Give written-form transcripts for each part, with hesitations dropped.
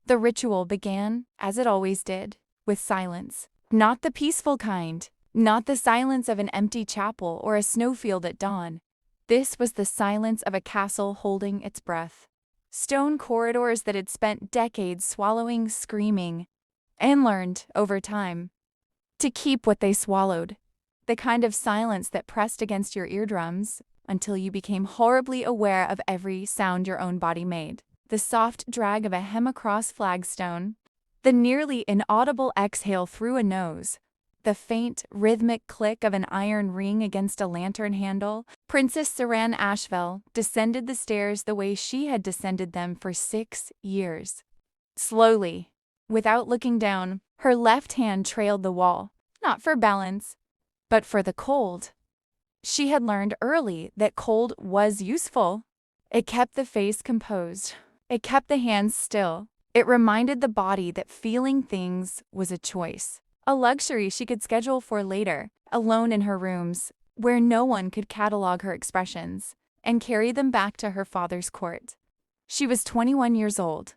The ritual began, as it always did, with silence. Not the peaceful kind, not the silence of an empty chapel or a snowfield at dawn. This was the silence of a castle holding its breath. Stone corridors that had spent decades swallowing, screaming, and learned, over time, to keep what they swallowed. The kind of silence that pressed against your eardrums until you became horribly aware of every sound your own body made. The soft drag of a hem across flagstone, the nearly inaudible exhale through a nose, the faint, rhythmic click of an iron ring against a lantern handle. Princess Seren Ashvael descended the stairs the way she had descended them for 6 years. Slowly, without looking down, her left hand trailed the wall, not for balance, but for the cold. She had learned early that cold was useful. It kept the face composed. It kept the hands still. It reminded the body that feeling things was a choice, a luxury she could schedule for later, alone in her rooms, where no one could catalog her expressions and carry them back to her father's court. She was 21 years old.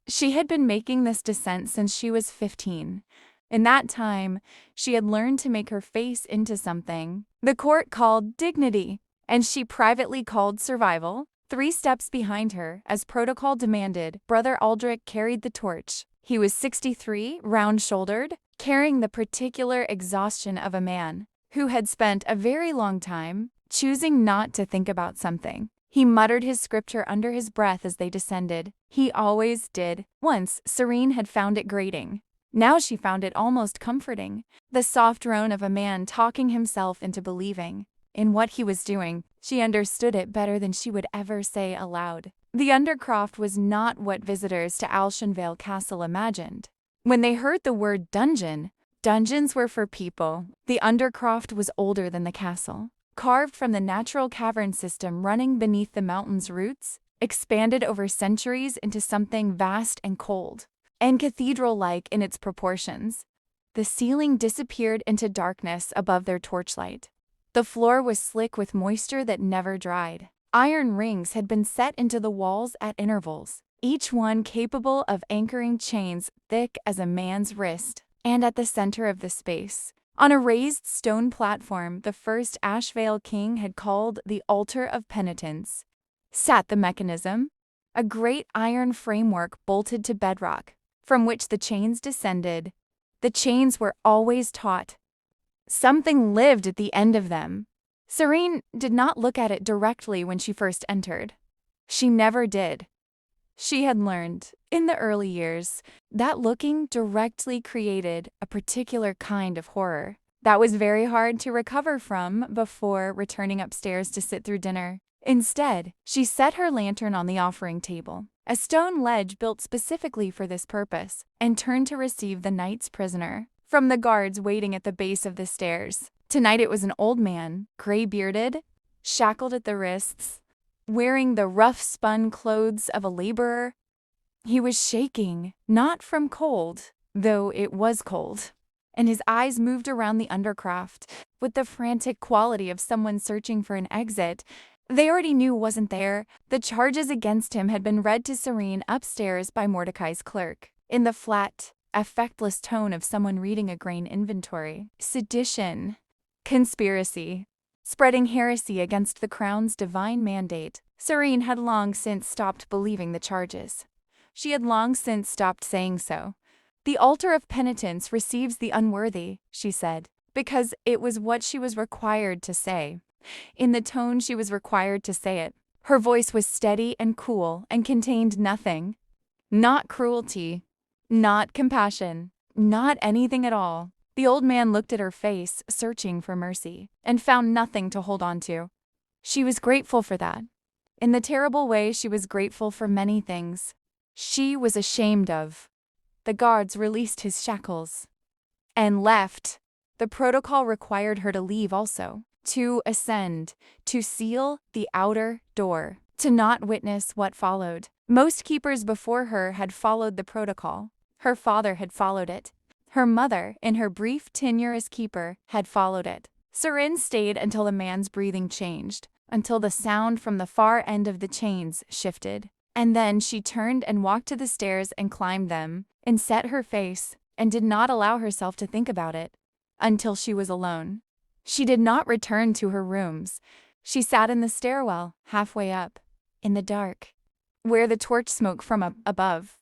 She had been making this descent since she was 15. In that time, she had learned to make her face into something the court called dignity, and she privately called survival. 3 steps behind her, as protocol demanded, Brother Aldrich carried the torch. He was 63, round-shouldered, carrying the particular exhaustion of a man who had spent a very long time choosing not to think about something. He muttered his scripture under his breath as they descended. He always did. Once, Seren had found it grating. Now she found it almost comforting. The soft drone of a man talking himself into believing in what he was doing. She understood it better than she would ever say aloud. The Undercroft was not what visitors to Ashenveil Castle imagined. When they heard the word dungeon, dungeons were for people. The Undercroft was older than the castle. Carved from the natural cavern system running beneath the mountain's roots, expanded over centuries into something vast and cold, and cathedral-like in its proportions. The ceiling disappeared into darkness above their torchlight. The floor was slick with moisture that never dried. Iron rings had been set into the walls at intervals, each one capable of anchoring chains thick as a man's wrist. And at the center of the space, on a raised stone platform the first Ashvael king had called the Altar of Penitence, sat the mechanism, a great iron framework bolted to bedrock, from which the chains descended. The chains were always taut. Something lived at the end of them. Seren did not look at it directly when she first entered. She never did. She had learned, in the early years, that looking directly created a particular kind of horror that was very hard to recover from before returning upstairs to sit through dinner. Instead, she set her lantern on the offering table, a stone ledge built specifically for this purpose, and turned to receive the night's prisoner from the guards waiting at the base of the stairs. Tonight it was an old man, gray-bearded, shackled at the wrists, wearing the rough-spun clothes of a laborer. He was shaking, not from cold, though it was cold, and his eyes moved around the Undercroft with the frantic quality of someone searching for an exit they already knew wasn't there. The charges against him had been read to Seren upstairs by Mordecai's clerk, in the flat, affectless tone of someone reading a grain inventory. Sedition, conspiracy, spreading heresy against the crown's divine mandate. Seren had long since stopped believing the charges. She had long since stopped saying so. The Altar of Penitence receives the unworthy, she said, because it was what she was required to say, in the tone she was required to say it. Her voice was steady and cool and contained nothing. Not cruelty, not compassion, not anything at all. The old man looked at her face, searching for mercy, and found nothing to hold on to. She was grateful for that. In the terrible way she was grateful for many things she was ashamed of. The guards released his shackles and left. The protocol required her to leave also, to ascend, to seal the outer door, to not witness what followed. Most keepers before her had followed the protocol. Her father had followed it. Her mother, in her brief tenure as keeper, had followed it. Seren stayed until the man's breathing changed, until the sound from the far end of the chains shifted. And then she turned and walked to the stairs and climbed them, and set her face, and did not allow herself to think about it, until she was alone. She did not return to her rooms. She sat in the stairwell, halfway up, in the dark, where the torch smoke from above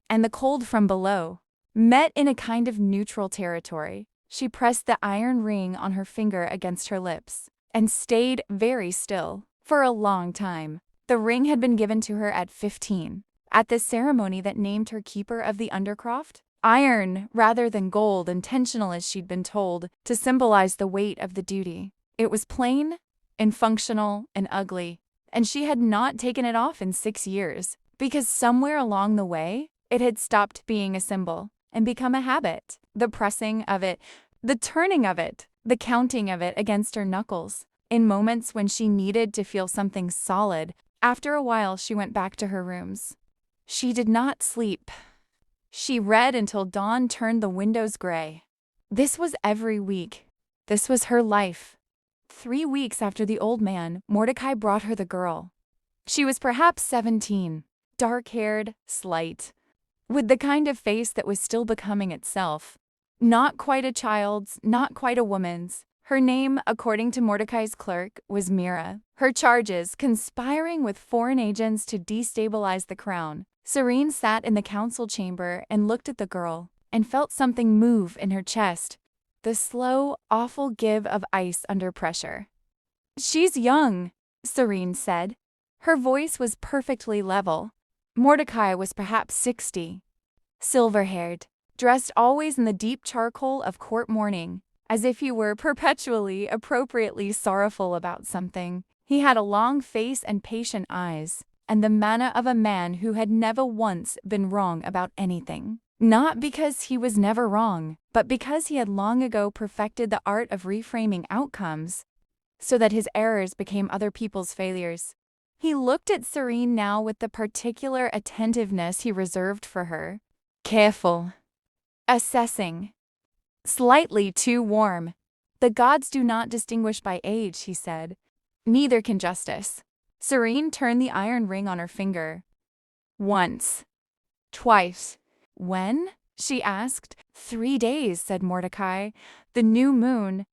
and the cold from below met in a kind of neutral territory. She pressed the iron ring on her finger against her lips, and stayed very still, for a long time. The ring had been given to her at 15, at the ceremony that named her keeper of the Undercroft. Iron rather than gold, intentional as she'd been told, to symbolize the weight of the duty. It was plain and functional and ugly, and she had not taken it off in 6 years, because somewhere along the way, it had stopped being a symbol and become a habit. The pressing of it, the turning of it, the counting of it against her knuckles, in moments when she needed to feel something solid. After a while, she went back to her rooms. She did not sleep. She read until dawn turned the windows gray. This was every week. This was her life. 3 weeks after the old man, Mordecai brought her the girl. She was perhaps 17, dark-haired, slight, with the kind of face that was still becoming itself. Not quite a child's, not quite a woman's. Her name, according to Mordecai's clerk, was Mira. Her charges, conspiring with foreign agents to destabilize the crown. Seren sat in the council chamber and looked at the girl, and felt something move in her chest. The slow, awful give of ice under pressure. "She's young," Seren said. Her voice was perfectly level. Mordecai was perhaps 60. Silver-haired, dressed always in the deep charcoal of court mourning, as if he were perpetually, appropriately sorrowful about something. He had a long face and patient eyes, and the manner of a man who had never once been wrong about anything. Not because he was never wrong, but because he had long ago perfected the art of reframing outcomes, so that his errors became other people's failures. He looked at Seren now with the particular attentiveness he reserved for her. Careful. Assessing. Slightly too warm. "The gods do not distinguish by age," he said. "Neither can justice." Seren turned the iron ring on her finger. "Once. Twice." "When?" she asked. 3 days, said Mordecai. "The new moon,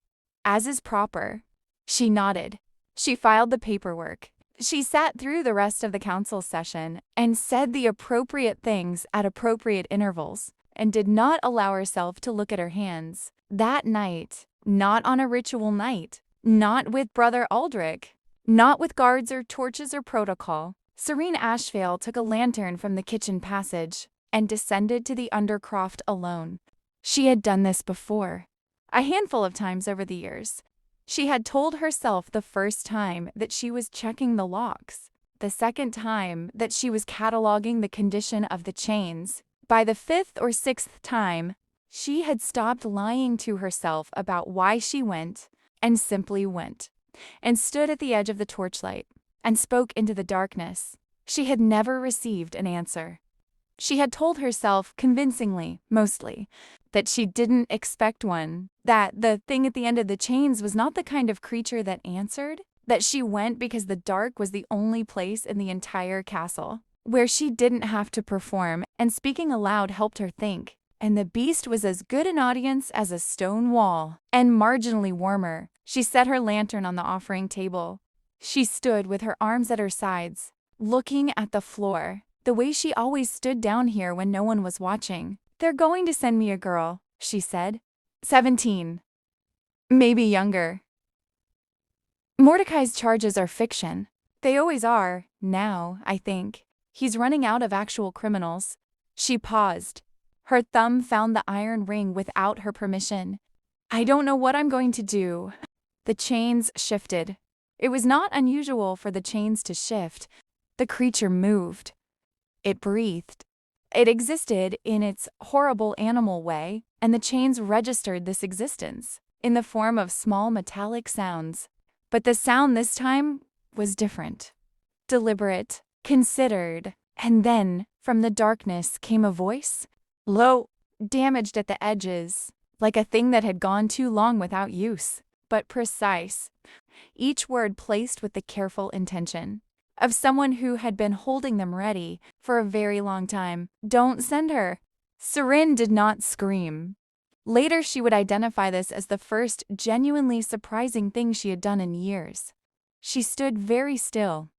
as is proper." She nodded. She filed the paperwork. She sat through the rest of the council session and said the appropriate things at appropriate intervals, and did not allow herself to look at her hands. That night, not on a ritual night, not with Brother Aldrich, not with guards or torches or protocol, Seren Ashvael took a lantern from the kitchen passage and descended to the Undercroft alone. She had done this before, a handful of times over the years. She had told herself the first time that she was checking the locks, the second time that she was cataloging the condition of the chains. By the 5th or 6th time, she had stopped lying to herself about why she went, and simply went, and stood at the edge of the torchlight, and spoke into the darkness. She had never received an answer. She had told herself, convincingly, mostly, that she didn't expect one, that the thing at the end of the chains was not the kind of creature that answered, that she went because the dark was the only place in the entire castle where she didn't have to perform, and speaking aloud helped her think, and the beast was as good an audience as a stone wall, and marginally warmer. She set her lantern on the offering table. She stood with her arms at her sides, looking at the floor, the way she always stood down here when no one was watching. "They're going to send me a girl," she said. 17. Maybe younger. Mordecai's charges are fiction. They always are, now, I think. He's running out of actual criminals. She paused. Her thumb found the iron ring without her permission. "I don't know what I'm going to do." The chains shifted. It was not unusual for the chains to shift. The creature moved. It breathed. It existed in its horrible animal way, and the chains registered this existence in the form of small metallic sounds. But the sound this time was different, deliberate, considered, and then, from the darkness came a voice, low, damaged at the edges, like a thing that had gone too long without use, but precise, each word placed with the careful intention. of someone who had been holding them ready for a very long time. Don't send her. Seren did not scream. Later, she would identify this as the first genuinely surprising thing she had done in years. She stood very still.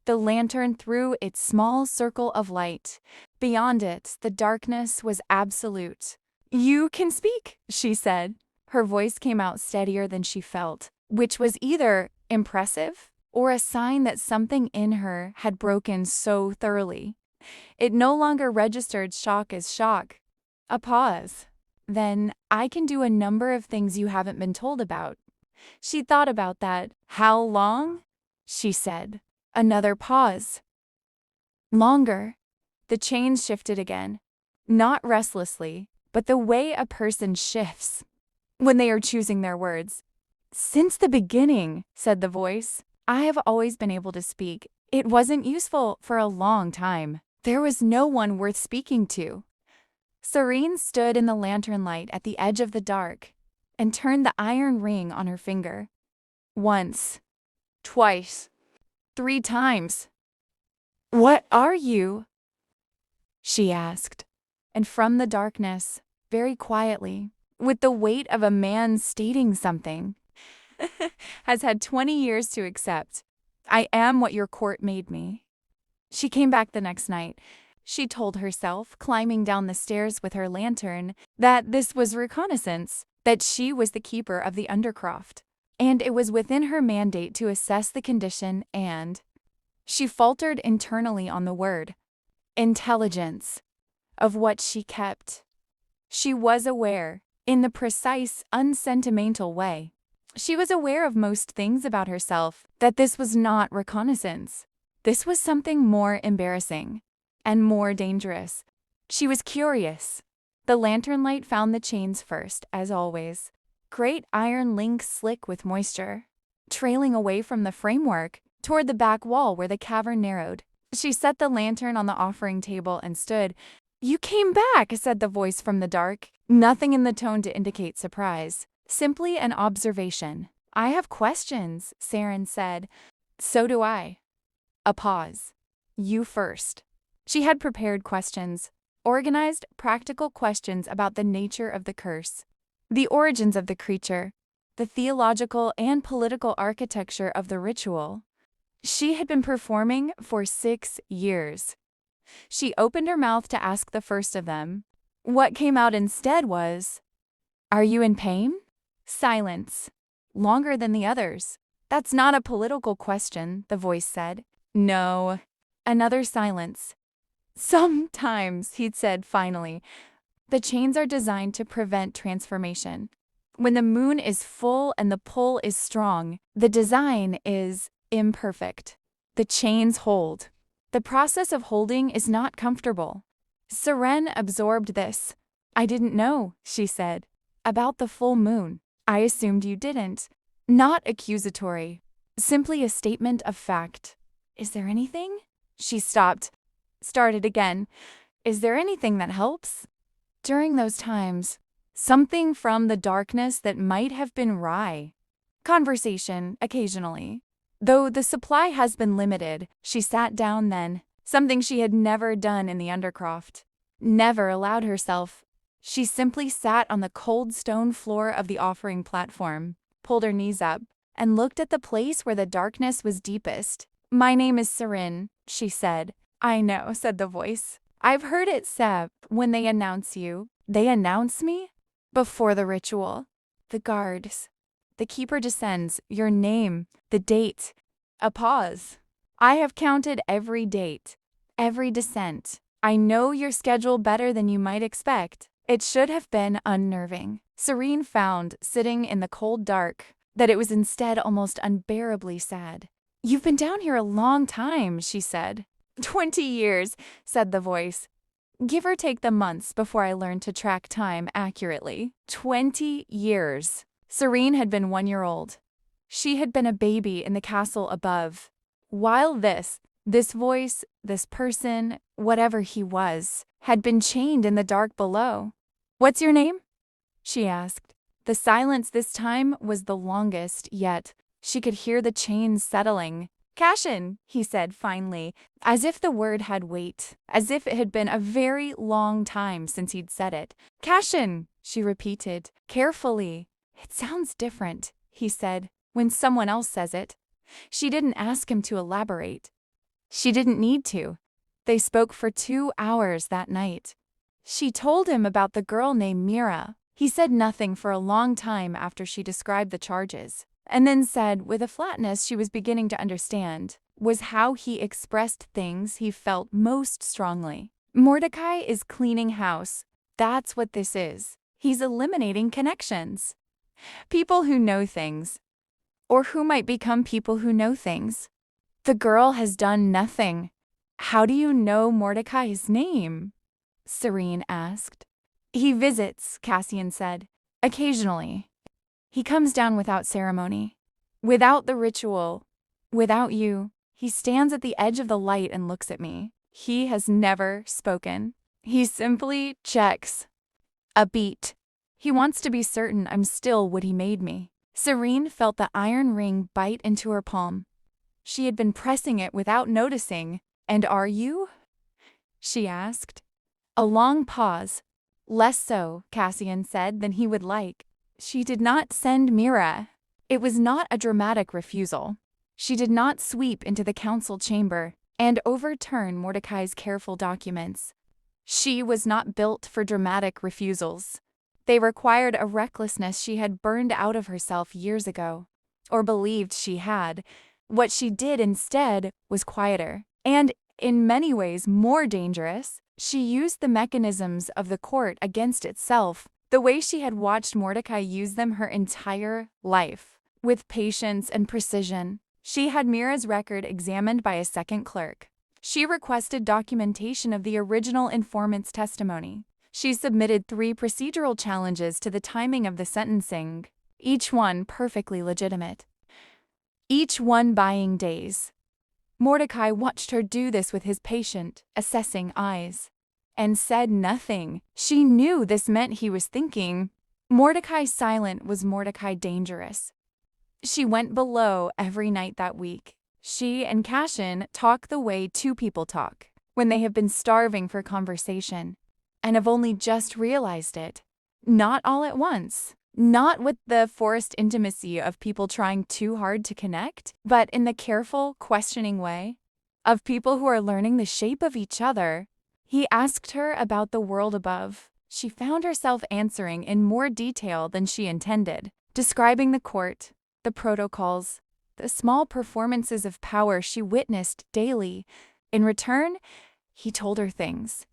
The lantern threw its small circle of light. Beyond it, the darkness was absolute. "You can speak," she said. Her voice came out steadier than she felt, which was either impressive or a sign that something in her had broken so thoroughly. It no longer registered shock as shock. A pause. "Then I can do a number of things you haven't been told about." She thought about that. "How long?" she said. Another pause. "Longer." The chains shifted again. Not restlessly, but the way a person shifts when they are choosing their words. "Since the beginning," said the voice. "I have always been able to speak. It wasn't useful for a long time. There was no one worth speaking to." Seren stood in the lantern light at the edge of the dark and turned the iron ring on her finger. Once. Twice. 3 times. "What are you?" she asked. And from the darkness, very quietly, with the weight of a man stating something, "Has had 20 years to accept. I am what your court made me." She came back the next night. She told herself, climbing down the stairs with her lantern, that this was reconnaissance, that she was the keeper of the Undercroft, and it was within her mandate to assess the condition and... She faltered internally on the word. Intelligence. Of what she kept. She was aware, in the precise, unsentimental way. She was aware of most things about herself, that this was not reconnaissance. This was something more embarrassing and more dangerous. She was curious. The lantern light found the chains first, as always. Great iron links slick with moisture, trailing away from the framework toward the back wall where the cavern narrowed. She set the lantern on the offering table and stood. "You came back," said the voice from the dark, nothing in the tone to indicate surprise. Simply an observation. "I have questions," Seren said. "So do I." A pause. "You first." She had prepared questions, organized, practical questions about the nature of the curse, the origins of the creature, the theological and political architecture of the ritual. She had been performing for 6 years. She opened her mouth to ask the first of them. What came out instead was, "Are you in pain?" Silence. Longer than the others. "That's not a political question," the voice said. "No." Another silence. "Sometimes," he'd said finally. "The chains are designed to prevent transformation. When the moon is full and the pull is strong, the design is imperfect. The chains hold. The process of holding is not comfortable." Seren absorbed this. "I didn't know," she said, "about the full moon. I assumed you didn't." Not accusatory, simply a statement of fact. "Is there anything?" She stopped, started again. "Is there anything that helps?" During those times, something from the darkness that might have been rye. Conversation, occasionally. Though the supply has been limited, she sat down then, something she had never done in the Undercroft. Never allowed herself. She simply sat on the cold stone floor of the offering platform, pulled her knees up, and looked at the place where the darkness was deepest. "My name is Seren," she said. "I know," said the voice. "I've heard it said, when they announce you." "They announce me?" "Before the ritual. The guards. The keeper descends, your name, the date." A pause. "I have counted every date, every descent. I know your schedule better than you might expect." It should have been unnerving. Seren found, sitting in the cold dark, that it was instead almost unbearably sad. "You've been down here a long time," she said. 20 years, said the voice. "Give or take the months before I learned to track time accurately. 20 years. Seren had been 1 year old. She had been a baby in the castle above. While this voice, this person, whatever he was, had been chained in the dark below. "What's your name?" she asked. The silence this time was the longest, yet she could hear the chains settling. Cashin, he said finally, as if the word had weight, as if it had been a very long time since he'd said it. Cashin, she repeated, carefully. It sounds different, he said, when someone else says it. She didn't ask him to elaborate. She didn't need to. They spoke for 2 hours that night. She told him about the girl named Mira. He said nothing for a long time after she described the charges, and then said, with a flatness she was beginning to understand, was how he expressed things he felt most strongly. Mordecai is cleaning house. That's what this is. He's eliminating connections. People who know things, or who might become people who know things. The girl has done nothing. How do you know Mordecai's name? Seren asked. He visits, Cassian said. Occasionally. He comes down without ceremony, without the ritual, without you. He stands at the edge of the light and looks at me. He has never spoken. He simply checks. A beat. He wants to be certain I'm still what he made me. Seren felt the iron ring bite into her palm. She had been pressing it without noticing. And are you? She asked. A long pause. Less so, Cassian said, than he would like. She did not send Mira. It was not a dramatic refusal. She did not sweep into the council chamber and overturn Mordecai's careful documents. She was not built for dramatic refusals. They required a recklessness she had burned out of herself years ago, or believed she had. What she did instead was quieter, and in many ways more dangerous. She used the mechanisms of the court against itself, the way she had watched Mordecai use them her entire life, with patience and precision. She had Mira's record examined by a second clerk. She requested documentation of the original informant's testimony. She submitted 3 procedural challenges to the timing of the sentencing, each one perfectly legitimate. Each one buying days. Mordecai watched her do this with his patient, assessing eyes, and said nothing. She knew this meant he was thinking. Mordecai silent was Mordecai dangerous. She went below every night that week. She and Cashin talk the way 2 people talk, when they have been starving for conversation, and have only just realized it. Not all at once. Not with the forced intimacy of people trying too hard to connect, but in the careful, questioning way of people who are learning the shape of each other. He asked her about the world above. She found herself answering in more detail than she intended, describing the court, the protocols, the small performances of power she witnessed daily. In return, he told her things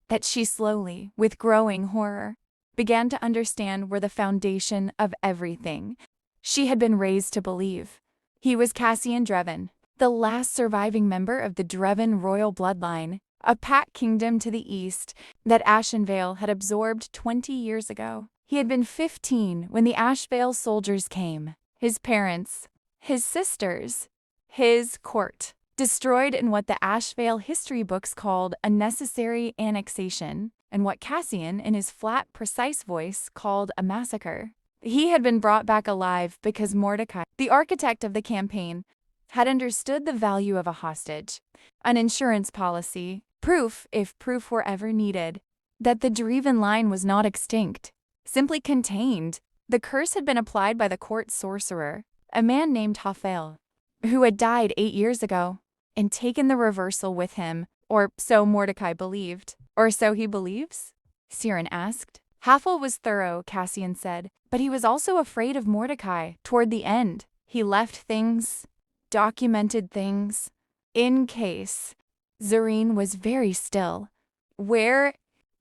that she slowly, with growing horror, began to understand were the foundation of everything she had been raised to believe. He was Cassian Drevin, the last surviving member of the Drevin royal bloodline, a pack kingdom to the east that Ashenveil had absorbed 20 years ago. He had been 15 when the Ashvael soldiers came. His parents, his sisters, his court, destroyed in what the Ashvael history books called a necessary annexation, and what Cassian, in his flat, precise voice, called a massacre. He had been brought back alive because Mordecai, the architect of the campaign, had understood the value of a hostage, an insurance policy, proof, if proof were ever needed, that the Dreven line was not extinct, simply contained. The curse had been applied by the court sorcerer, a man named Ashenveil, who had died 8 years ago, and taken the reversal with him, or so Mordecai believed. Or so he believes? Seren asked. Ashenveil was thorough, Cassian said, but he was also afraid of Mordecai. Toward the end, he left things, documented things, in case. Seren was very still. Where?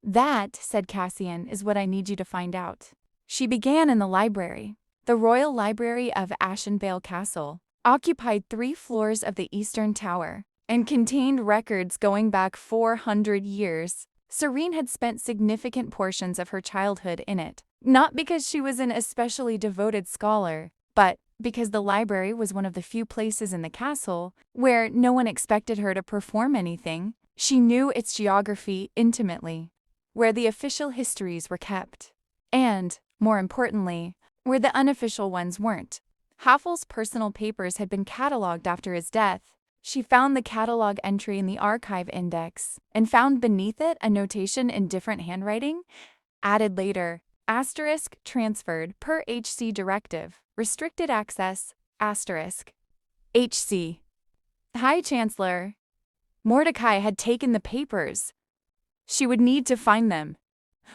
That, said Cassian, is what I need you to find out. She began in the library. The royal library of Ashenveil Castle occupied 3 floors of the eastern tower and contained records going back 400 years. Seren had spent significant portions of her childhood in it, not because she was an especially devoted scholar, but because the library was one of the few places in the castle where no one expected her to perform anything. She knew its geography intimately, where the official histories were kept, and, more importantly, where the unofficial ones weren't. Havel's personal papers had been catalogued after his death. She found the catalog entry in the archive index and found beneath it a notation in different handwriting, added later, asterisk transferred per HC directive, restricted access, asterisk. HC. High Chancellor. Mordecai had taken the papers. She would need to find them.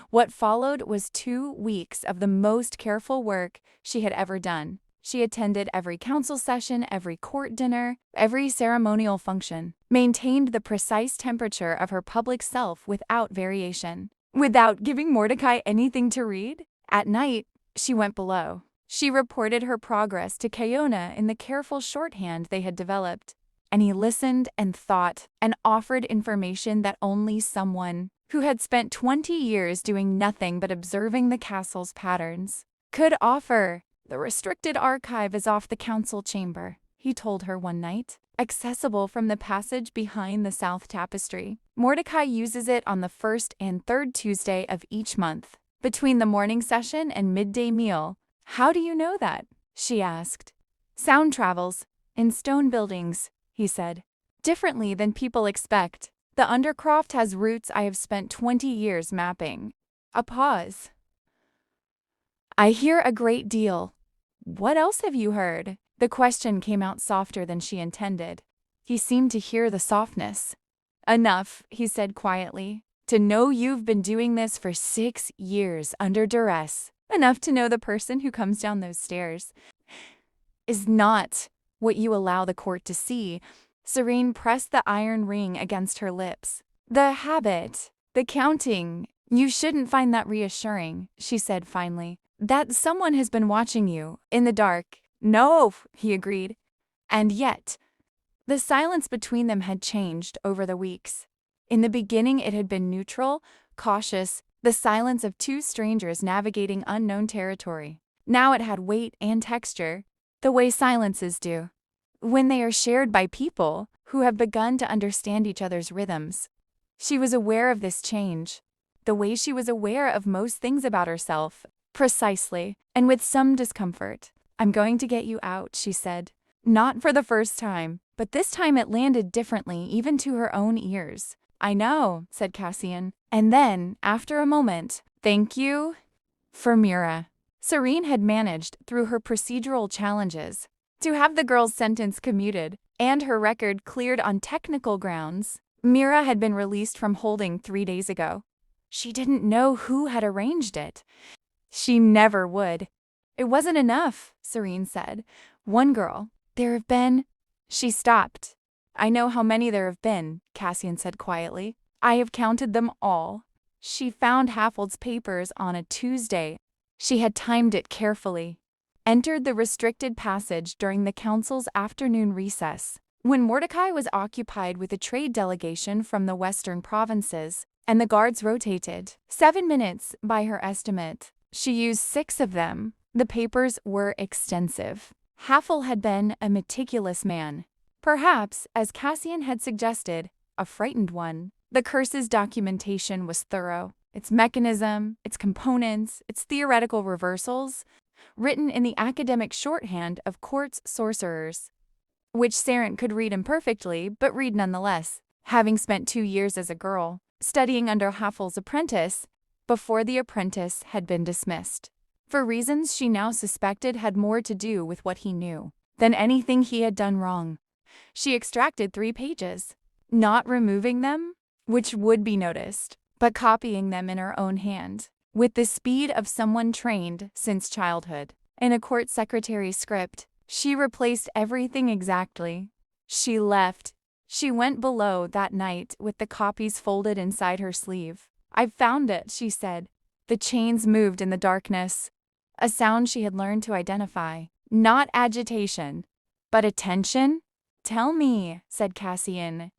What followed was 2 weeks of the most careful work she had ever done. She attended every council session, every court dinner, every ceremonial function, maintained the precise temperature of her public self without variation. Without giving Mordecai anything to read? At night, she went below. She reported her progress to Kayona in the careful shorthand they had developed. And he listened and thought and offered information that only someone who had spent 20 years doing nothing but observing the castle's patterns could offer. The restricted archive is off the council chamber, he told her one night, accessible from the passage behind the south tapestry. Mordecai uses it on the first and third Tuesday of each month, between the morning session and midday meal. How do you know that? She asked. Sound travels in stone buildings, he said. Differently than people expect. The Undercroft has roots I have spent 20 years mapping. A pause. I hear a great deal. What else have you heard? The question came out softer than she intended. He seemed to hear the softness. Enough, he said quietly, to know you've been doing this for 6 years under duress. Enough to know the person who comes down those stairs is not what you allow the court to see. Seren pressed the iron ring against her lips. The habit, the counting, you shouldn't find that reassuring, she said finally. That someone has been watching you, in the dark. No, he agreed. And yet, the silence between them had changed over the weeks. In the beginning it had been neutral, cautious, the silence of 2 strangers navigating unknown territory. Now it had weight and texture, the way silences do, when they are shared by people who have begun to understand each other's rhythms. She was aware of this change, the way she was aware of most things about herself, precisely, and with some discomfort. I'm going to get you out, she said. Not for the first time, but this time it landed differently, even to her own ears. I know, said Cassian. And then, after a moment, thank you for Mira. Seren had managed, through her procedural challenges, to have the girl's sentence commuted, and her record cleared on technical grounds. Mira had been released from holding 3 days ago. She didn't know who had arranged it. She never would. It wasn't enough, Seren said. One girl. There have been. She stopped. I know how many there have been, Cassian said quietly. I have counted them all. She found Haveld's papers on a Tuesday. She had timed it carefully. Entered the restricted passage during the council's afternoon recess, when Mordecai was occupied with a trade delegation from the western provinces, and the guards rotated. 7 minutes, by her estimate. She used 6 of them. The papers were extensive. Havel had been a meticulous man. Perhaps, as Cassian had suggested, a frightened one. The curse's documentation was thorough. Its mechanism, its components, its theoretical reversals, written in the academic shorthand of court's sorcerers, which Seren could read imperfectly, but read nonetheless, having spent 2 years as a girl, studying under Havel's apprentice, before the apprentice had been dismissed. For reasons she now suspected had more to do with what he knew than anything he had done wrong. She extracted 3 pages, not removing them, which would be noticed, but copying them in her own hand, with the speed of someone trained since childhood. In a court secretary's script, she replaced everything exactly. She left. She went below that night with the copies folded inside her sleeve. I've found it, she said. The chains moved in the darkness, a sound she had learned to identify. Not agitation, but attention? Tell me, said Cassian.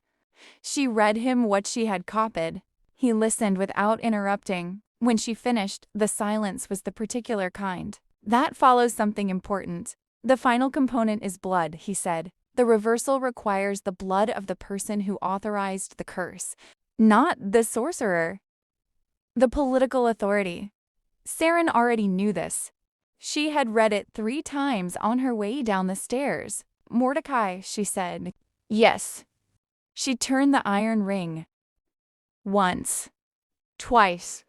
She read him what she had copied. He listened without interrupting. When she finished, the silence was the particular kind. That follows something important. The final component is blood, he said. The reversal requires the blood of the person who authorized the curse, not the sorcerer. The political authority. Seren already knew this. She had read it 3 times on her way down the stairs. "Mordecai," she said. "Yes." She turned the iron ring. Once. Twice.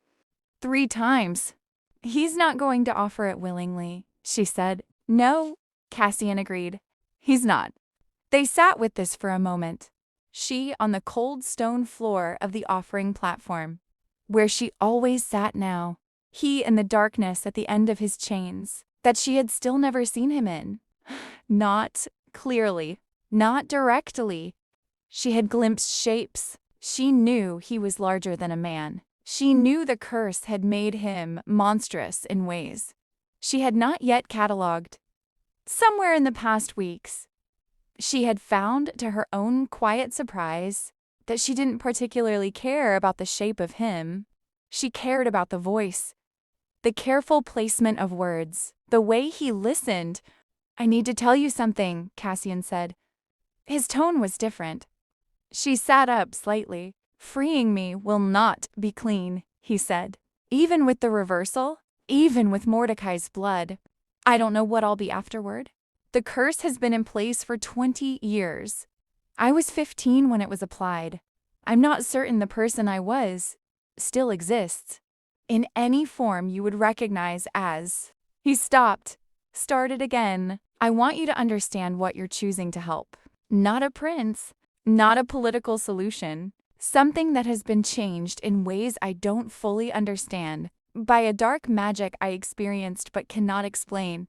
3 times. "He's not going to offer it willingly," she said. "No," Cassian agreed. "He's not." They sat with this for a moment. She on the cold stone floor of the offering platform, where she always sat now. He in the darkness at the end of his chains, that she had still never seen him in. Not clearly, not directly. She had glimpsed shapes. She knew he was larger than a man. She knew the curse had made him monstrous in ways she had not yet catalogued. Somewhere in the past weeks, she had found, to her own quiet surprise, that she didn't particularly care about the shape of him. She cared about the voice, the careful placement of words, the way he listened. "I need to tell you something," Cassian said. His tone was different. She sat up slightly. "Freeing me will not be clean," he said. "Even with the reversal, even with Mordecai's blood, I don't know what I'll be afterward. The curse has been in place for 20 years. I was 15 when it was applied. I'm not certain the person I was still exists in any form you would recognize as." He stopped, started again. "I want you to understand what you're choosing to help. Not a prince, not a political solution. Something that has been changed in ways I don't fully understand, by a dark magic I experienced but cannot explain."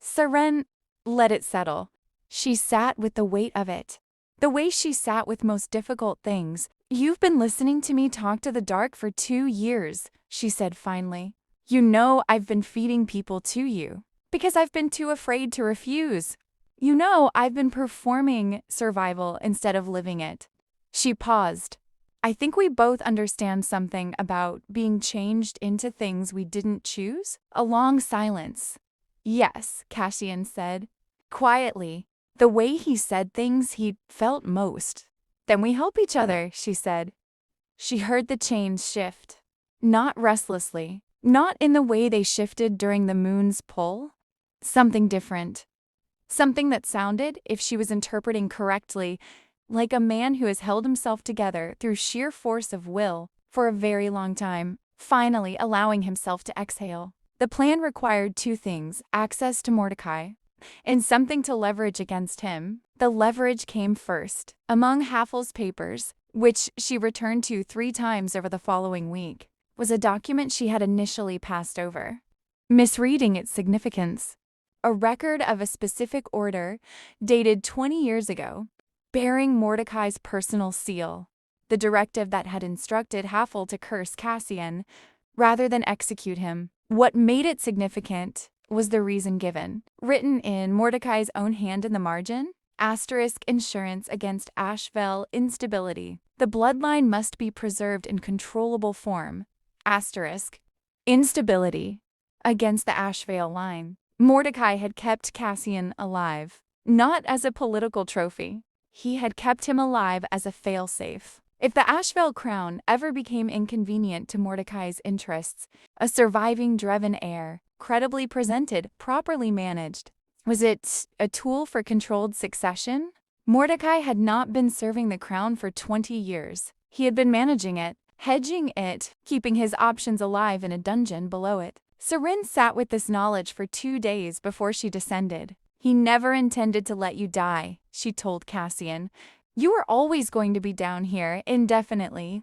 Seren let it settle. She sat with the weight of it. The way she sat with most difficult things. "You've been listening to me talk to the dark for 2 years, she said finally. "You know I've been feeding people to you, because I've been too afraid to refuse. You know I've been performing survival instead of living it." She paused. "I think we both understand something about being changed into things we didn't choose." A long silence. "Yes," Cassian said, quietly, the way he said things he felt most. "Then we help each other," she said. She heard the chains shift. Not restlessly, not in the way they shifted during the moon's pull. Something different. Something that sounded, if she was interpreting correctly, like a man who has held himself together through sheer force of will for a very long time, finally allowing himself to exhale. The plan required 2 things: access to Mordecai, and something to leverage against him. The leverage came first. Among Havel's papers, which she returned to 3 times over the following week, was a document she had initially passed over, misreading its significance. A record of a specific order, dated 20 years ago, bearing Mordecai's personal seal, the directive that had instructed Havel to curse Cassian rather than execute him. What made it significant was the reason given, written in Mordecai's own hand in the margin: *insurance against Ashvael instability. The bloodline must be preserved in controllable form. Instability against the Ashvael line. Mordecai had kept Cassian alive, not as a political trophy. He had kept him alive as a failsafe. If the Ashvael crown ever became inconvenient to Mordecai's interests, a surviving Dreven heir, credibly presented, properly managed. Was it a tool for controlled succession? Mordecai had not been serving the crown for 20 years. He had been managing it, hedging it, keeping his options alive in a dungeon below it. Seren sat with this knowledge for 2 days before she descended. "He never intended to let you die," she told Cassian. "You were always going to be down here indefinitely,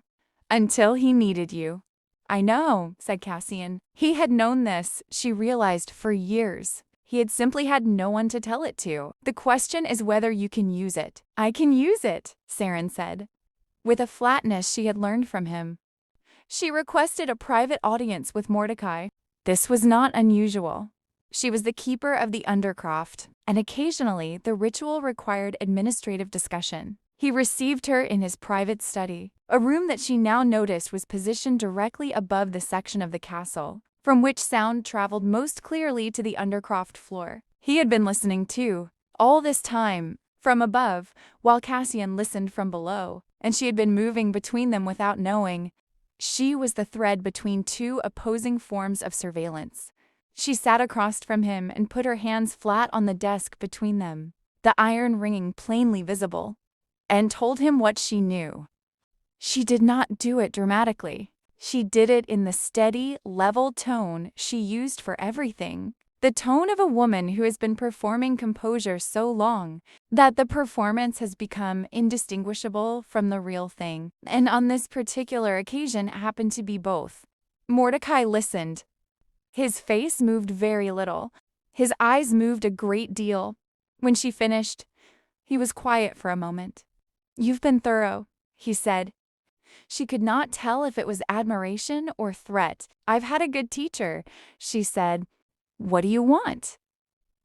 until he needed you." "I know," said Cassian. He had known this, she realized, for years. He had simply had no one to tell it to. "The question is whether you can use it." "I can use it," Seren said, with a flatness she had learned from him. She requested a private audience with Mordecai. This was not unusual. She was the keeper of the Undercroft, and occasionally the ritual required administrative discussion. He received her in his private study, a room that she now noticed was positioned directly above the section of the castle from which sound traveled most clearly to the Undercroft floor. He had been listening too, all this time, from above, while Cassian listened from below, and she had been moving between them without knowing. She was the thread between 2 opposing forms of surveillance. She sat across from him and put her hands flat on the desk between them, the iron ring plainly visible, and told him what she knew. She did not do it dramatically. She did it in the steady, level tone she used for everything. The tone of a woman who has been performing composure so long that the performance has become indistinguishable from the real thing, and on this particular occasion happened to be both. Mordecai listened. His face moved very little. His eyes moved a great deal. When she finished, he was quiet for a moment. "You've been thorough," he said. She could not tell if it was admiration or threat. "I've had a good teacher," she said. "What do you want?"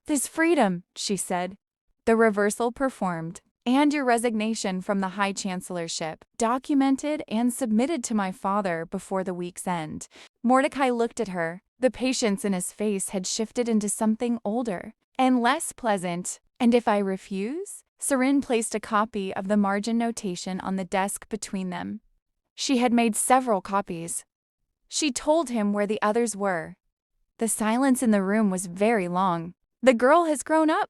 "This freedom," she said. "The reversal performed, and your resignation from the High Chancellorship, documented and submitted to my father before the week's end." Mordecai looked at her. The patience in his face had shifted into something older and less pleasant. "And if I refuse?" Seren placed a copy of the margin notation on the desk between them. She had made several copies. She told him where the others were. The silence in the room was very long. "The girl has grown up,"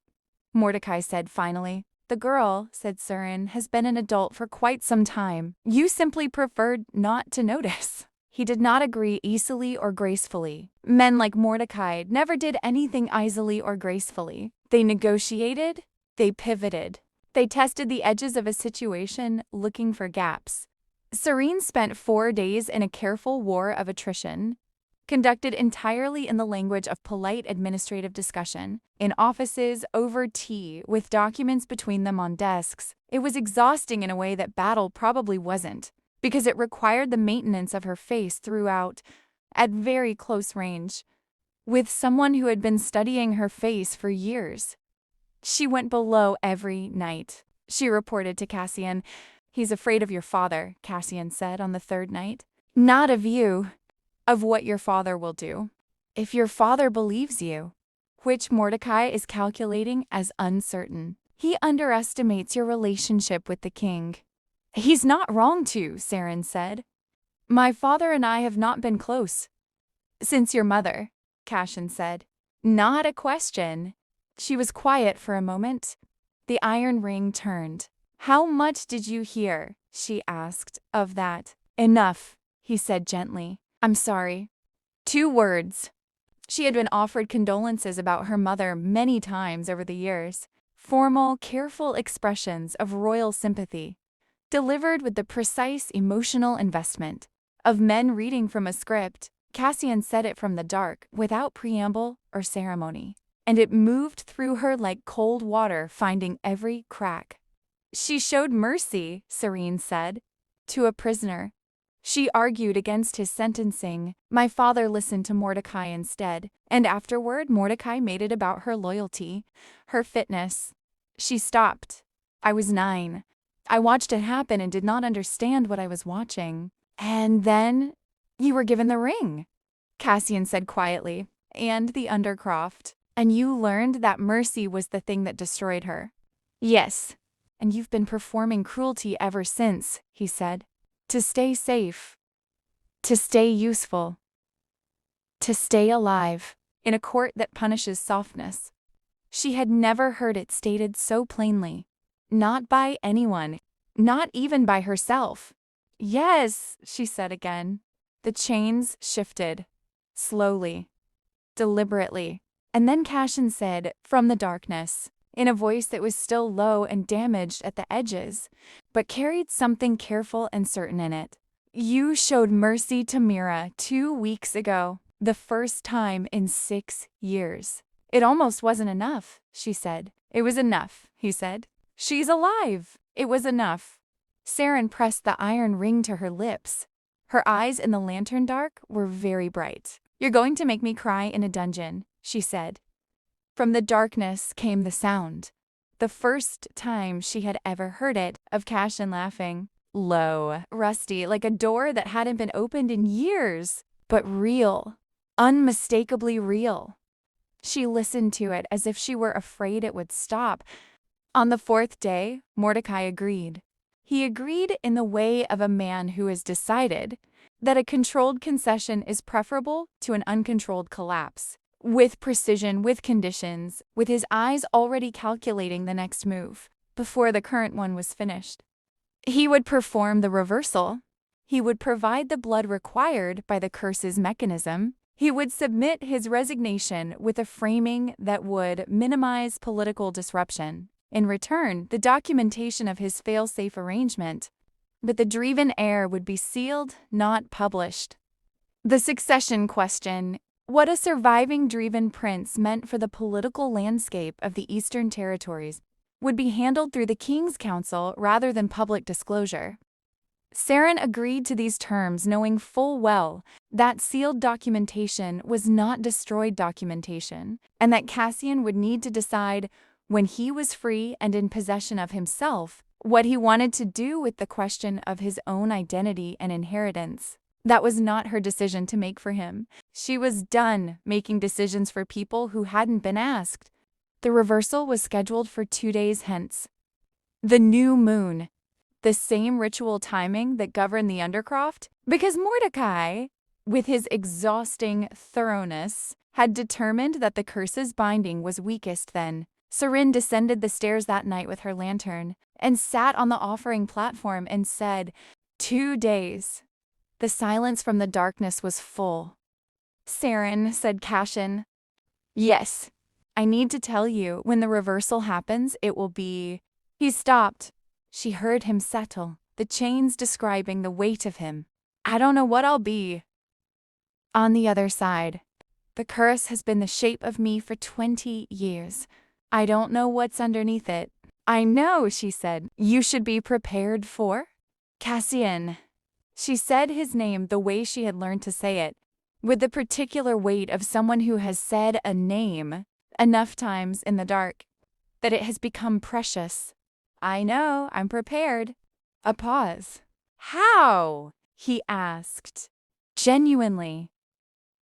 Mordecai said finally. "The girl," said Seren, "has been an adult for quite some time. You simply preferred not to notice." He did not agree easily or gracefully. Men like Mordecai never did anything easily or gracefully. They negotiated, they pivoted. They tested the edges of a situation, looking for gaps. Seren spent 4 days in a careful war of attrition, conducted entirely in the language of polite administrative discussion, in offices, over tea, with documents between them on desks. It was exhausting in a way that battle probably wasn't, because it required the maintenance of her face throughout, at very close range, with someone who had been studying her face for years. She went below every night, she reported to Cassian. "He's afraid of your father," Cassian said on the 3rd night. "Not of you, of what your father will do. If your father believes you," which Mordecai is calculating as uncertain. "He underestimates your relationship with the king." "He's not wrong to," Seren said. "My father and I have not been close." "Since your mother," Cassian said. "Not a question." She was quiet for a moment. The iron ring turned. "How much did you hear," she asked, "of that?" "Enough," he said gently. "I'm sorry." 2 words. She had been offered condolences about her mother many times over the years. Formal, careful expressions of royal sympathy, delivered with the precise emotional investment of men reading from a script. Cassian said it from the dark, without preamble or ceremony, and it moved through her like cold water, finding every crack. "She showed mercy," Seren said, "to a prisoner. She argued against his sentencing. My father listened to Mordecai instead, and afterward Mordecai made it about her loyalty, her fitness." She stopped. "I was 9. I watched it happen and did not understand what I was watching. And then you were given the ring," Cassian said quietly, "and the Undercroft. And you learned that mercy was the thing that destroyed her." "Yes. And you've been performing cruelty ever since," he said. "To stay safe. To stay useful. To stay alive, in a court that punishes softness." She had never heard it stated so plainly. Not by anyone. Not even by herself. "Yes," she said again. The chains shifted. Slowly. Deliberately. And then Cassian said, from the darkness, in a voice that was still low and damaged at the edges, but carried something careful and certain in it. "You showed mercy to Mira 2 weeks ago, the first time in 6 years. It almost wasn't enough," she said. "It was enough," he said. "She's alive." It was enough. Seren pressed the iron ring to her lips. Her eyes in the lantern dark were very bright. "You're going to make me cry in a dungeon," she said. From the darkness came the sound, the first time she had ever heard it, of Cassian laughing. Low, rusty, like a door that hadn't been opened in years, but real, unmistakably real. She listened to it as if she were afraid it would stop. On the 4th day, Mordecai agreed. He agreed in the way of a man who has decided that a controlled concession is preferable to an uncontrolled collapse. with precision, with conditions, with his eyes already calculating the next move, before the current one was finished. He would perform the reversal. He would provide the blood required by the curse's mechanism. He would submit his resignation with a framing that would minimize political disruption. In return, the documentation of his fail-safe arrangement. But the Dreven heir would be sealed, not published. The succession question: what a surviving Dreven prince meant for the political landscape of the Eastern Territories would be handled through the King's Council rather than public disclosure. Seren agreed to these terms, knowing full well that sealed documentation was not destroyed documentation, and that Cassian would need to decide, when he was free and in possession of himself, what he wanted to do with the question of his own identity and inheritance. That was not her decision to make for him. She was done making decisions for people who hadn't been asked. The reversal was scheduled for 2 days hence. The new moon. The same ritual timing that governed the Undercroft, because Mordecai, with his exhausting thoroughness, had determined that the curse's binding was weakest then. Seren descended the stairs that night with her lantern and sat on the offering platform and said, 2 days. The silence from the darkness was full. Seren, said Cassian. Yes. I need to tell you, when the reversal happens, it will be... He stopped. She heard him settle, the chains describing the weight of him. I don't know what I'll be. On the other side. The curse has been the shape of me for 20 years. I don't know what's underneath it. I know, she said. You should be prepared for? Cassian. She said his name the way she had learned to say it, with the particular weight of someone who has said a name enough times in the dark that it has become precious. I know, I'm prepared. A pause. How? He asked. Genuinely.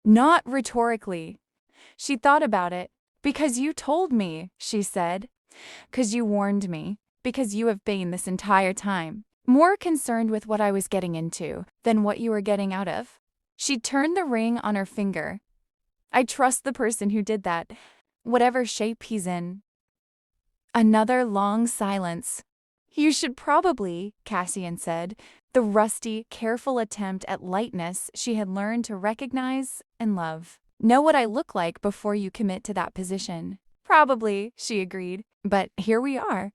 Not rhetorically. She thought about it. Because you told me, she said. 'Cause you warned me. Because you have been this entire time more concerned with what I was getting into than what you were getting out of. She turned the ring on her finger. I trust the person who did that, whatever shape he's in. Another long silence. You should probably, Cassian said, the rusty, careful attempt at lightness she had learned to recognize and love. Know what I look like before you commit to that position. Probably, she agreed, but here we are.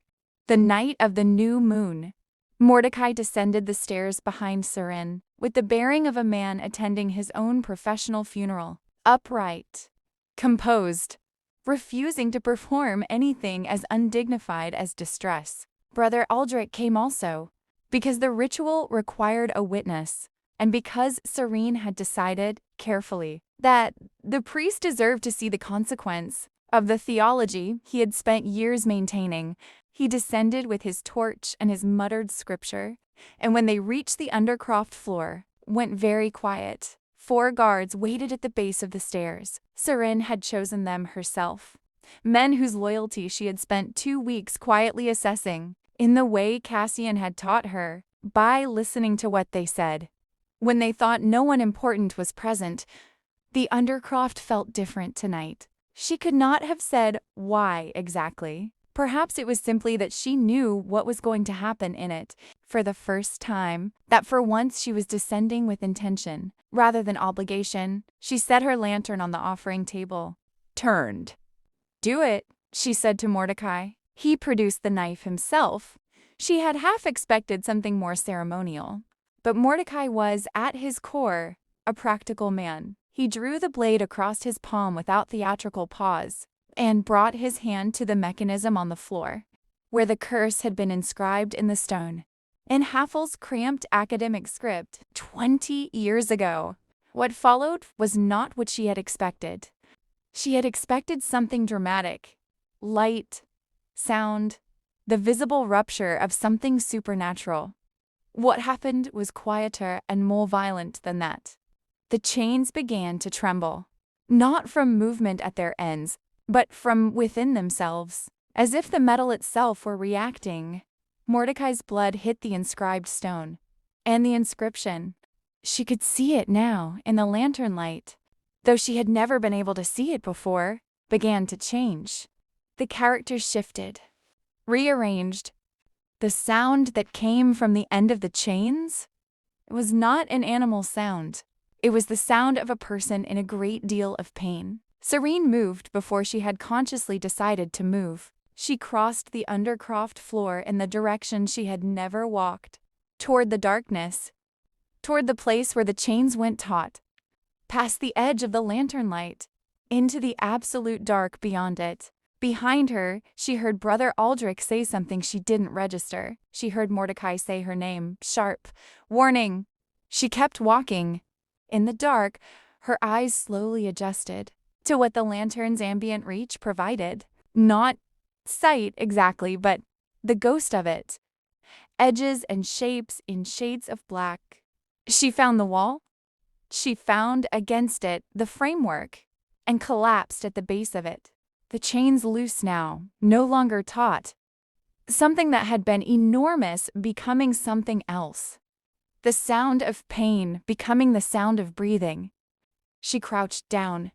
The night of the new moon. Mordecai descended the stairs behind Seren, with the bearing of a man attending his own professional funeral. Upright. Composed. Refusing to perform anything as undignified as distress. Brother Aldrich came also, because the ritual required a witness, and because Seren had decided, carefully, that the priest deserved to see the consequence of the theology he had spent years maintaining. He descended with his torch and his muttered scripture, and when they reached the Undercroft floor, went very quiet. 4 guards waited at the base of the stairs. Seren had chosen them herself. Men whose loyalty she had spent 2 weeks quietly assessing, in the way Cassian had taught her, by listening to what they said. When they thought no one important was present, the Undercroft felt different tonight. She could not have said why exactly. Perhaps it was simply that she knew what was going to happen in it, for the first time, that for once she was descending with intention, rather than obligation. She set her lantern on the offering table. Turned. Do it, she said to Mordecai. He produced the knife himself. She had half expected something more ceremonial. But Mordecai was, at his core, a practical man. He drew the blade across his palm without theatrical pause, and brought his hand to the mechanism on the floor, where the curse had been inscribed in the stone. In Haffel's cramped academic script, 20 years ago. What followed was not what she had expected. She had expected something dramatic. Light, sound, the visible rupture of something supernatural. What happened was quieter and more violent than that. The chains began to tremble, not from movement at their ends, but from within themselves, as if the metal itself were reacting. Mordecai's blood hit the inscribed stone, and the inscription. She could see it now in the lantern light. though she had never been able to see it before, began to change. The characters shifted, rearranged. The sound that came from the end of the chains? It was not an animal sound. It was the sound of a person in a great deal of pain. Seren moved before she had consciously decided to move. She crossed the Undercroft floor in the direction she had never walked, toward the darkness, toward the place where the chains went taut, past the edge of the lantern light, into the absolute dark beyond it. Behind her, she heard Brother Aldrich say something she didn't register. She heard Mordecai say her name, sharp, warning. She kept walking. In the dark, her eyes slowly adjusted to what the lantern's ambient reach provided. Not sight exactly, but the ghost of it. Edges and shapes in shades of black. She found the wall. She found against it the framework and collapsed at the base of it. The chains loose now, no longer taut. Something that had been enormous becoming something else. The sound of pain becoming the sound of breathing. She crouched down.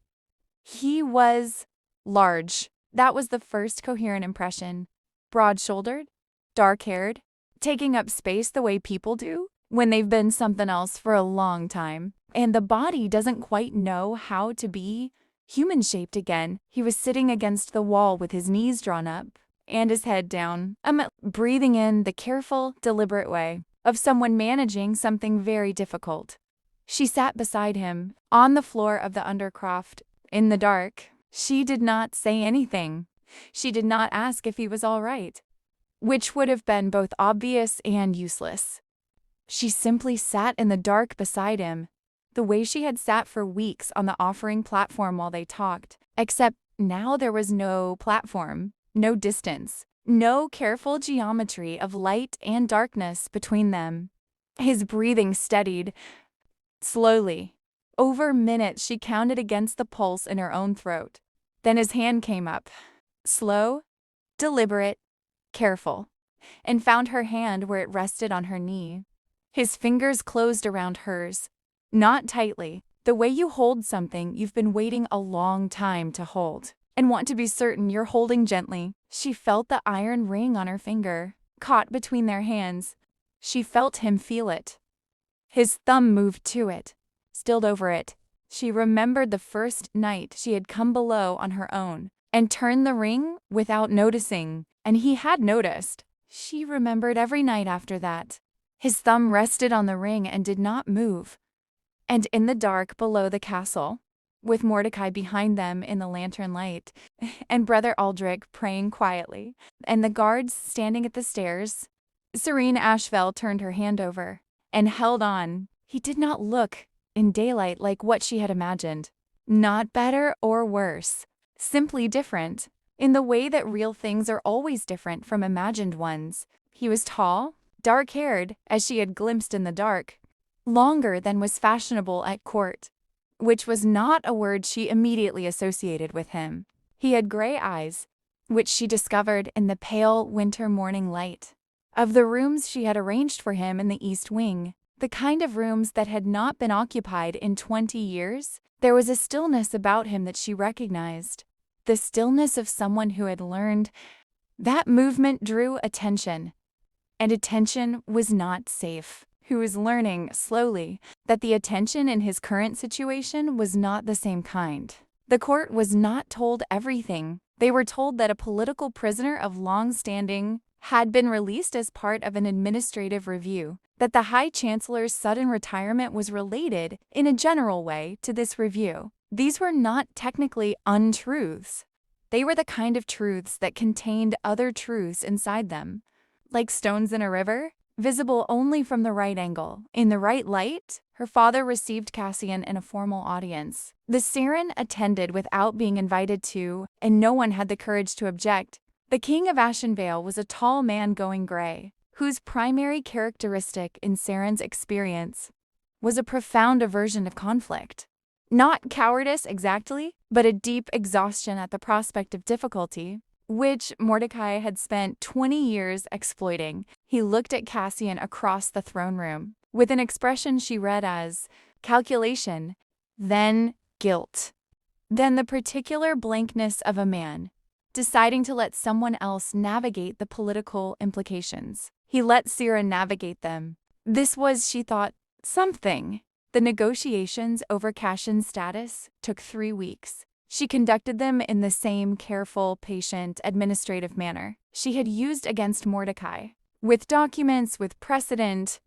He was large. That was the first coherent impression. Broad-shouldered, dark-haired, taking up space the way people do when they've been something else for a long time. And the body doesn't quite know how to be human-shaped again. He was sitting against the wall with his knees drawn up and his head down, breathing in the careful, deliberate way of someone managing something very difficult. She sat beside him, on the floor of the Undercroft, in the dark. She did not say anything. She did not ask if he was all right, which would have been both obvious and useless. She simply sat in the dark beside him, the way she had sat for weeks on the offering platform while they talked, except now there was no platform, no distance, no careful geometry of light and darkness between them. His breathing steadied, slowly. Over minutes she counted against the pulse in her own throat. Then his hand came up, slow, deliberate, careful, and found her hand where it rested on her knee. His fingers closed around hers. Not tightly, the way you hold something you've been waiting a long time to hold, and want to be certain you're holding gently. She felt the iron ring on her finger, caught between their hands. She felt him feel it. His thumb moved to it, stilled over it. She remembered the first night she had come below on her own, and turned the ring without noticing, and he had noticed. She remembered every night after that. His thumb rested on the ring and did not move. And in the dark below the castle, with Mordecai behind them in the lantern light, and Brother Aldrich praying quietly, and the guards standing at the stairs, Seren Ashvael turned her hand over and held on. He did not look in daylight like what she had imagined. Not better or worse, simply different, in the way that real things are always different from imagined ones. He was tall, dark-haired, as she had glimpsed in the dark, longer than was fashionable at court, which was not a word she immediately associated with him. He had gray eyes, which she discovered in the pale winter morning light of the rooms she had arranged for him in the East Wing, the kind of rooms that had not been occupied in 20 years. There was a stillness about him that she recognized, the stillness of someone who had learned. That movement drew attention, and attention was not safe. Who was learning, slowly, that the attention in his current situation was not the same kind. The court was not told everything. They were told that a political prisoner of long standing had been released as part of an administrative review, that the High Chancellor's sudden retirement was related, in a general way, to this review. These were not technically untruths. They were the kind of truths that contained other truths inside them. Like stones in a river, visible only from the right angle. In the right light, her father received Cassian in a formal audience. The Seren attended without being invited to, and no one had the courage to object. The king of Ashenveil was a tall man going gray, whose primary characteristic in Seren's experience was a profound aversion of conflict. Not cowardice exactly, but a deep exhaustion at the prospect of difficulty, which Mordecai had spent 20 years exploiting. He looked at Cassian across the throne room, with an expression she read as calculation. Then guilt. Then the particular blankness of a man, deciding to let someone else navigate the political implications. He let Seren navigate them. This was, she thought, something. The negotiations over Cashen's status took 3 weeks. She conducted them in the same careful, patient, administrative manner she had used against Mordecai, with documents, with precedent,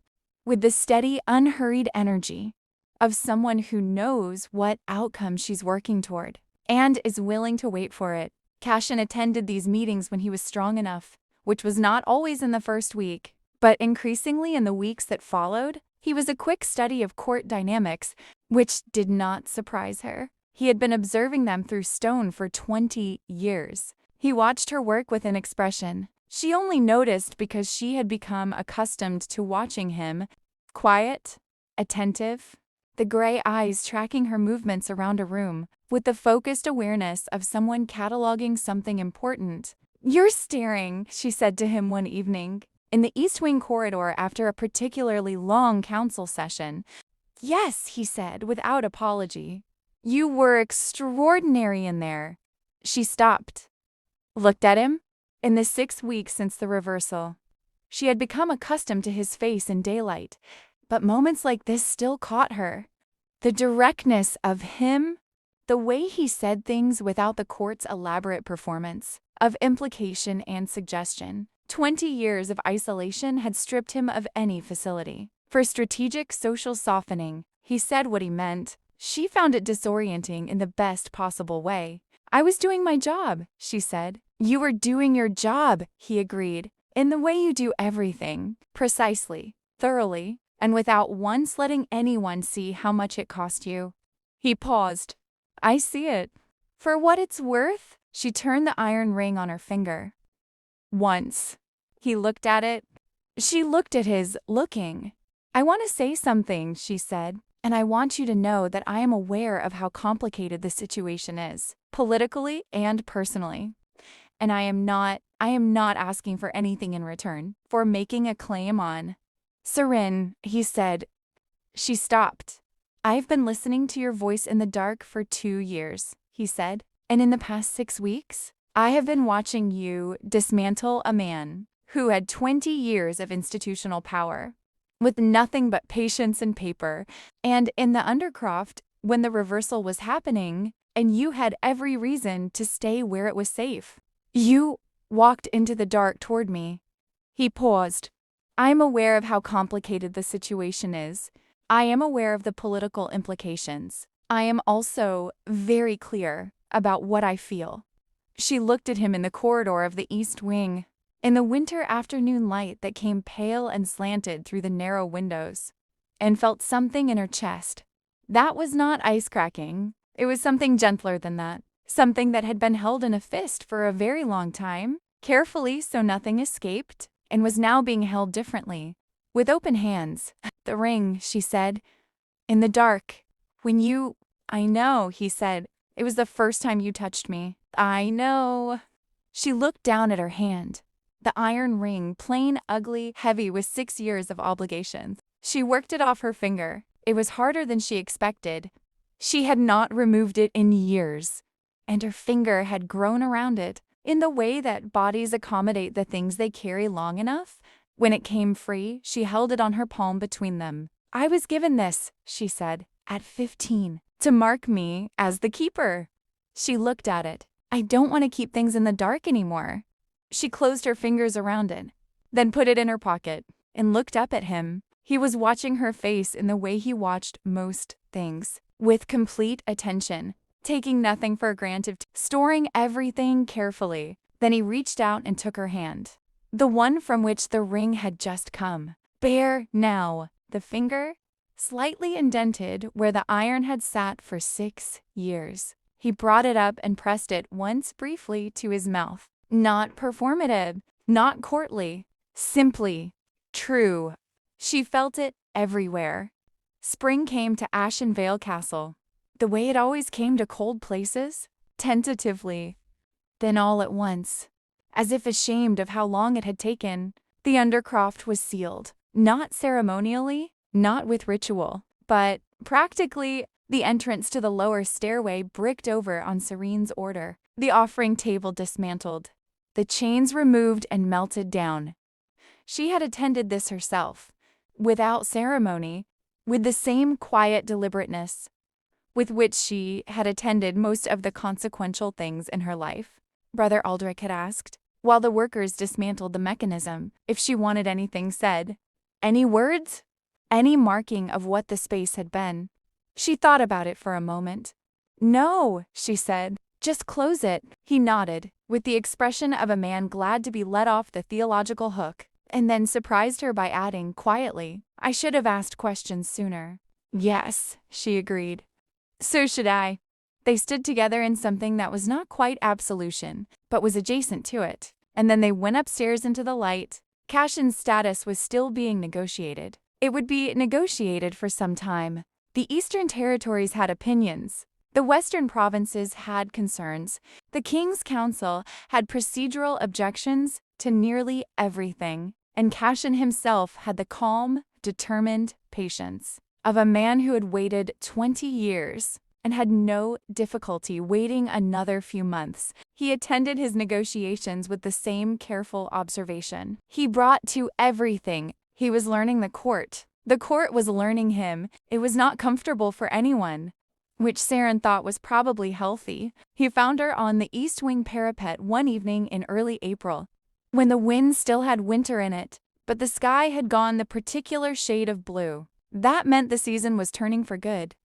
with the steady, unhurried energy of someone who knows what outcome she's working toward and is willing to wait for it. Cashen attended these meetings when he was strong enough, which was not always in the first week, but increasingly in the weeks that followed. He was a quick study of court dynamics, which did not surprise her. He had been observing them through stone for 20 years. He watched her work with an expression she only noticed because she had become accustomed to watching him, quiet, attentive, the gray eyes tracking her movements around a room, with the focused awareness of someone cataloging something important. "You're staring," she said to him one evening, in the East Wing corridor after a particularly long council session. "Yes," he said, without apology. "You were extraordinary in there." She stopped, looked at him. In the 6 weeks since the reversal, she had become accustomed to his face in daylight, but moments like this still caught her. The directness of him, the way he said things without the court's elaborate performance of implication and suggestion. 20 years of isolation had stripped him of any facility for strategic social softening. He said what he meant. She found it disorienting in the best possible way. "I was doing my job," she said. "You were doing your job," he agreed, "in the way you do everything, precisely, thoroughly, and without once letting anyone see how much it cost you." He paused. "I see it. For what it's worth?" She turned the iron ring on her finger. "Once." He looked at it. She looked at his looking. "I want to say something," she said, "and I want you to know that I am aware of how complicated the situation is, politically and personally. And I am not asking for anything in return, for making a claim on." "Seren," he said. She stopped. "I've been listening to your voice in the dark for 2 years," he said. "And in the past 6 weeks, I have been watching you dismantle a man who had 20 years of institutional power, with nothing but patience and paper. And in the Undercroft, when the reversal was happening, and you had every reason to stay where it was safe, you walked into the dark toward me." He paused. "I am aware of how complicated the situation is. I am aware of the political implications. I am also very clear about what I feel." She looked at him in the corridor of the East Wing, in the winter afternoon light that came pale and slanted through the narrow windows, and felt something in her chest. That was not ice cracking. It was something gentler than that. Something that had been held in a fist for a very long time, carefully so nothing escaped, and was now being held differently, with open hands. "The ring," she said, "in the dark. When you—" "I know," he said. "It was the first time you touched me." "I know." She looked down at her hand. The iron ring, plain, ugly, heavy with 6 years of obligations. She worked it off her finger. It was harder than she expected. She had not removed it in years, and her finger had grown around it in the way that bodies accommodate the things they carry long enough. When it came free, she held it on her palm between them. "I was given this," she said, "at 15, to mark me as the keeper." She looked at it. "I don't want to keep things in the dark anymore." She closed her fingers around it, then put it in her pocket, and looked up at him. He was watching her face in the way he watched most things, with complete attention, taking nothing for granted, storing everything carefully. Then he reached out and took her hand, the one from which the ring had just come, bare now, the finger slightly indented where the iron had sat for 6 years. He brought it up and pressed it once briefly to his mouth. Not performative, not courtly, simply true. She felt it everywhere. Spring came to Ashenveil Castle, the way it always came to cold places, tentatively. Then all at once, as if ashamed of how long it had taken, the Undercroft was sealed. Not ceremonially, not with ritual, but practically The entrance to the lower stairway bricked over on Serene's order. The offering table dismantled. The chains removed and melted down. She had attended this herself, without ceremony, with the same quiet deliberateness with which she had attended most of the consequential things in her life. Brother Aldrich had asked, while the workers dismantled the mechanism, if she wanted anything said. Any words? Any marking of what the space had been? She thought about it for a moment. No, she said. Just close it. He nodded, with the expression of a man glad to be let off the theological hook, and then surprised her by adding, quietly, I should have asked questions sooner. Yes, she agreed. So should I. They stood together in something that was not quite absolution, but was adjacent to it, and then they went upstairs into the light. Cashen's status was still being negotiated. It would be negotiated for some time. The Eastern territories had opinions. The Western provinces had concerns. The King's Council had procedural objections to nearly everything, and Cashen himself had the calm, determined patience of a man who had waited 20 years and had no difficulty waiting another few months. He attended his negotiations with the same careful observation. He brought to everything. He was learning the court. The court was learning him. It was not comfortable for anyone, which Seren thought was probably healthy. He found her on the east wing parapet one evening in early April, when the wind still had winter in it, but the sky had gone the particular shade of blue. That meant the season was turning for good.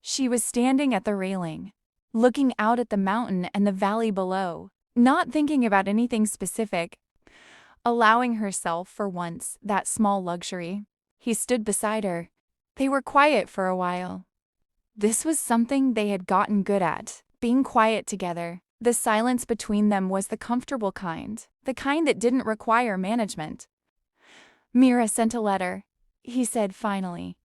She was standing at the railing, looking out at the mountain and the valley below, not thinking about anything specific, allowing herself, for once, that small luxury. He stood beside her. They were quiet for a while. This was something they had gotten good at, being quiet together. The silence between them was the comfortable kind, the kind that didn't require management. Mira sent a letter, he said finally.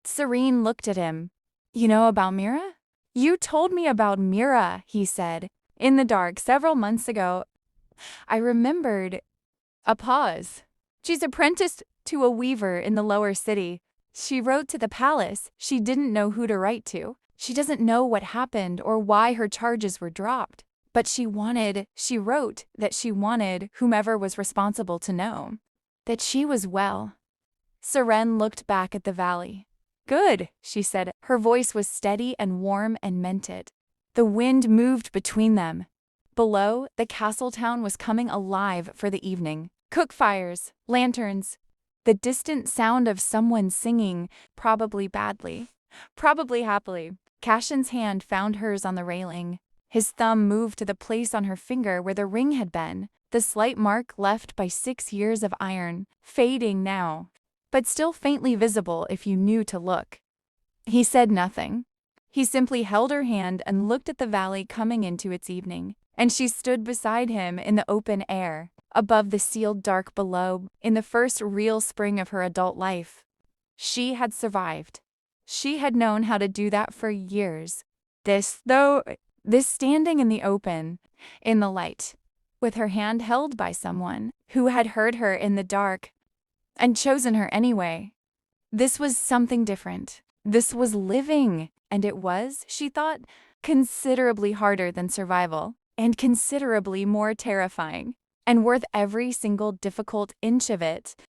Serene looked at him. You know about Mira? You told me about Mira, he said, in the dark several months ago. I remembered. A pause. She's apprenticed to a weaver in the lower city. She wrote to the palace. She didn't know who to write to. She doesn't know what happened or why her charges were dropped. But she wrote that she wanted whomever was responsible to know that she was well. Seren looked back at the valley. Good, she said. Her voice was steady and warm and meant it. The wind moved between them. Below, the castle town was coming alive for the evening. Cook fires, lanterns, the distant sound of someone singing, probably badly, probably happily. Cashen's hand found hers on the railing. His thumb moved to the place on her finger where the ring had been, the slight mark left by 6 years of iron, fading now, but still faintly visible if you knew to look. He said nothing. He simply held her hand and looked at the valley coming into its evening, and she stood beside him in the open air, above the sealed dark below, in the first real spring of her adult life. She had survived. She had known how to do that for years. This standing in the open, in the light, with her hand held by someone who had heard her in the dark and chosen her anyway. This was something different. This was living, and it was, she thought, considerably harder than survival, and considerably more terrifying, and worth every single difficult inch of it.